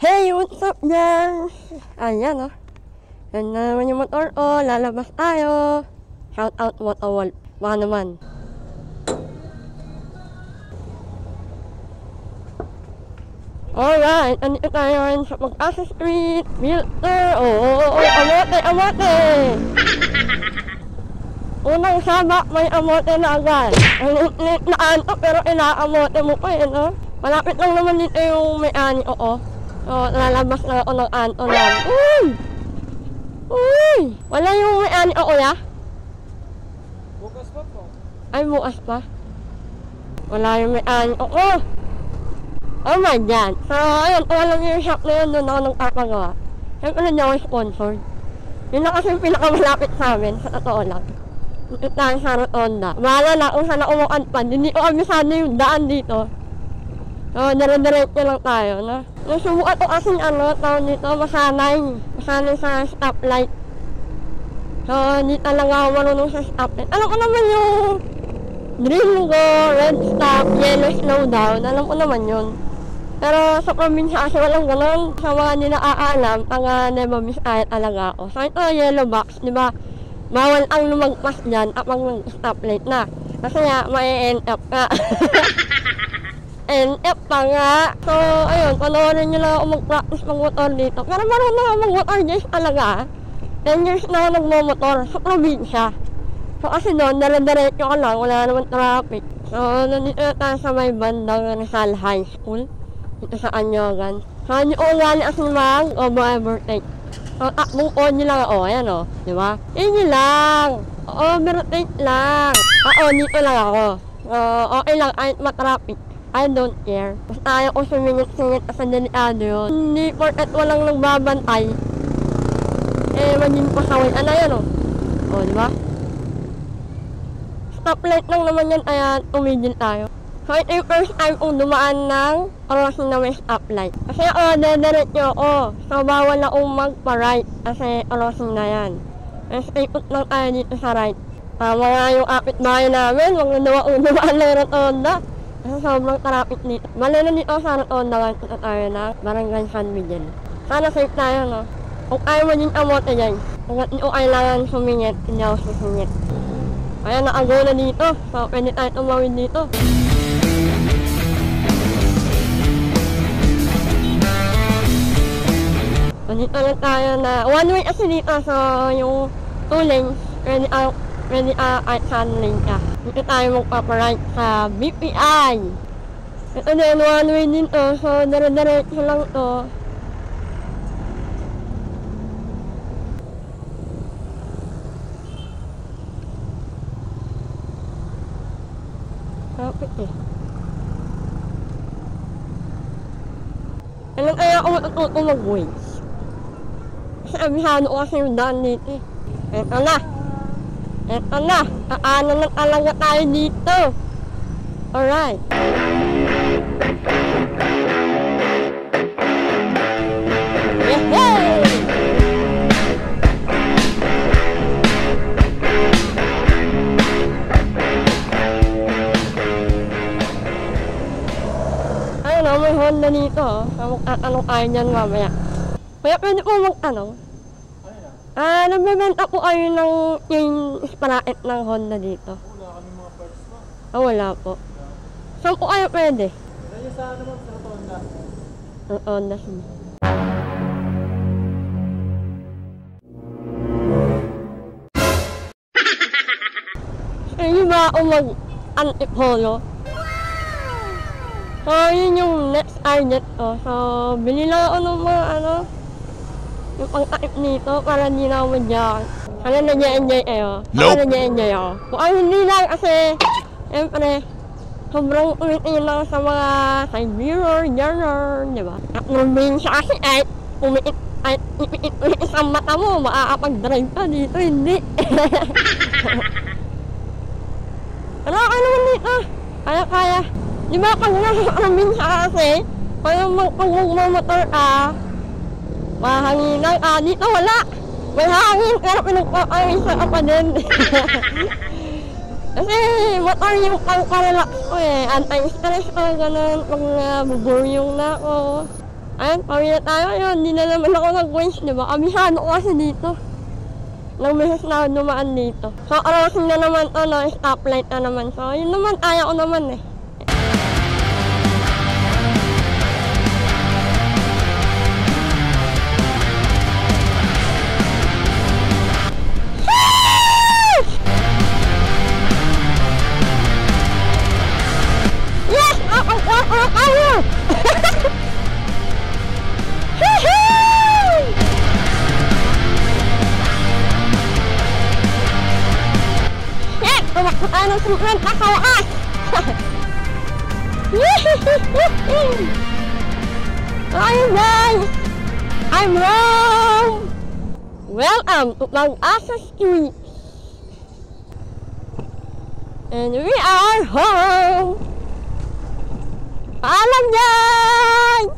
Hey, what's up dyan? Ayan yan na naman yung motor lalabas tayo. Shout out Motowal. Baka naman. Alright, andito tayo ngayon sa Pag-asa Street. Filter, amote! Unang sabak, may amote na agad. Ang lit na anto, pero inaamote mo pa no? Malapit lang naman dito yung may-ani, lalabas na ako ng anto lang. Uy! Wala yung may-ani, ya? Bukas pa po. Ay, bukas pa? Wala yung may-ani, Oh my God! So, ayun, alam yung shop na yun, doon ako nagpapagawa. Siyempre na ako sponsored. Yun na kasi yung pinakamalapit sa amin, sa totoo lang. Ito tayo sa Rotonda. Bahala na kung saan ako makadpan. Hindi ko kami sana yung daan dito. So, dire-diretso lang tayo, no? Nasubukan ko kasi tawag dito, masanay sa stoplight. So, hindi talaga ako marunong sa stoplight. Alam ko naman yung green go, red stop, yellow slow down. Alam ko naman yun. Pero sa probinsya kasi walang ganun. Sa mga hindi naaalam, taga Nueva Vizcaya talaga ako. So, ito yellow box, di ba? Bawal ang lumagpas dyan kapag mag-stoplight na. Kasi may end up ka. NF pa nga. So, ayun, panoorin nyo lang ako mag-practice mag-motor dito. Pero marunong ako mag-motor guys talaga. 10 years na ako nagmo-motor sa probinsya. So, kasi doon, dire-diretso ka lang, wala naman traffic. So, nandito na tayo sa may bandang Rizal High School. Dito sa Anyogan. So, hindi ko ugali kasi mag-overtake. So, takbong on nyo lang ayan di ba? Yun lang. Overtake lang. Dito lang ako. Okay lang, kahit matraffic. I don't care. Basta ayaw ko sumingit-singit kasi delikado yun. Hindi porket walang nagbabantay. Maging pasawin. Di ba? Stoplight lang naman yan, kaya tumigil tayo. So, ito yung first time kong dumaan ng crossing na may stoplight. Kasi dediretso ako. So, bawal akong magpa-right kasi crossing na yan. Tapos, ikot lang tayo dito sa right. Tama nga yung kapitbahay namin, wag na akong dumaan ng rotonda. Kasi sobrang traffic dito. Bale na dito sa rotonda lang ito tayo na Barangay San Miguel. Sana safe tayo, no? Kung ayaw mo din amote dyan, kung hindi ko kailangan sumingit, hindi ako susingit. Kaya nakago na dito, so pwede tayo tumawid dito. So dito lang tayo na, one way kasi dito, so yung 2 lanes, pwede kahit saan lane ka. Dito tayo magpaparide sa BPI. Ito din, one way din to, so dire-diretso lang to. Traffic Kailan kaya ako matututo mag-waze? Kasi abihado ko kasi yung daan dito Eto na! Kaano na talaga tayo dito! Alright! Yehey! May Honda dito, magtatanong tayo dyan mamaya. Kaya pwede po magtanong? Nagbebenta po kayo ng yung sprocket ng Honda dito? Wala kami mga parts pa. Wala po. Saan po kayo pwede? Kaya sa sa Rotonda. Rotonda siya. Hindi ba ako mag-antipolo? So, yun yung next target ko. So, bili lang ako ng mga yung pang-type nito para hindi na ako madyan. Sana nag-enjoy kayo. Sana nag-enjoy ako. Kung hindi lang kasi, siyempre, sobrang umitin lang sa mga side mirror, gano'n, di ba? At probinsya kasi kahit umiit ang mata mo, makakapag-drive ka dito, hindi. Pero ako naman dito, kaya. Di ba pag nasa probinsya kasi, pag magmamotor ka, mahanginan ka, dito wala. May hangin, pero pinagpapawisa ka pa din. Kasi motor yung pang-relax ko anti-stress ko, gano'n, pag buburyong na ako. Ayun, pauwi na tayo yun. Hindi na naman ako nag-waste, di ba? Kabisado ko kasi dito. Nang beses na dumaan dito. So, crossing na naman to, no? Stoplight na naman. So, yun naman, kaya ko naman eh. Yes! Tayo! Shit! Tumakbo tayo ng 50 sa wakas! Ayun guys! I'm home! Welcome to Pag-asa Street! And we are home! Paalam guys!